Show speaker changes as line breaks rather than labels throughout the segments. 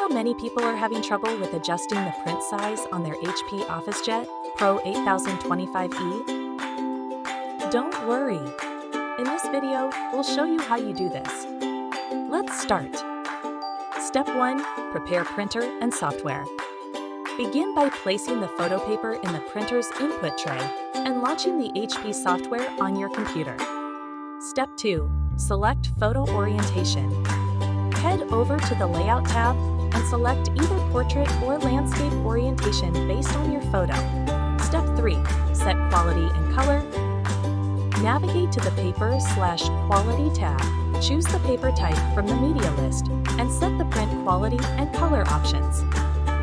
how many people are having trouble with adjusting the print size on their HP Officejet Pro 8025E? Don't worry. In this video, we'll show you how you do this. Let's start. Step 1. Prepare printer and software. Begin by placing the photo paper in the printer's input tray and launching the HP software on your computer. Step 2. Select Photo Orientation. Head over to the Layout tab and select either Portrait or Landscape Orientation based on your photo. Step 3. Set Quality and Color. Navigate to the Paper/Quality tab. Choose the paper type from the media list and set the print quality and color options.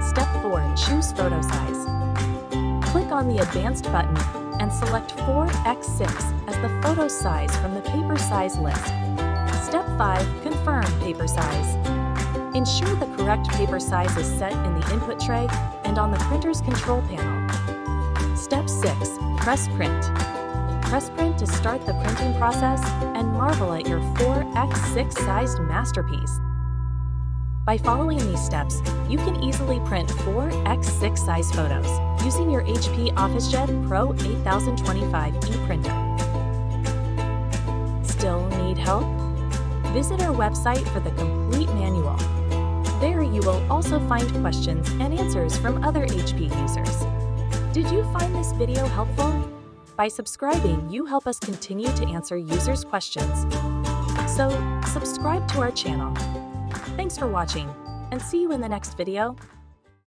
Step 4. Choose photo size. Click on the Advanced button and select 4x6 as the photo size from the paper size list. Step 5. Confirm paper size. Ensure the correct paper size is set in the input tray and on the printer's control panel. Step 6. Press Print. Press Print to start the printing process and marvel at your 4x6 sized masterpiece. By following these steps, you can easily print 4x6 size photos using your HP Officejet Pro 8025E printer. Still need help? Visit our website for the complete manual. There you will also find questions and answers from other HP users. Did you find this video helpful? By subscribing, you help us continue to answer users' questions. So, subscribe to our channel. Thanks for watching, and see you in the next video.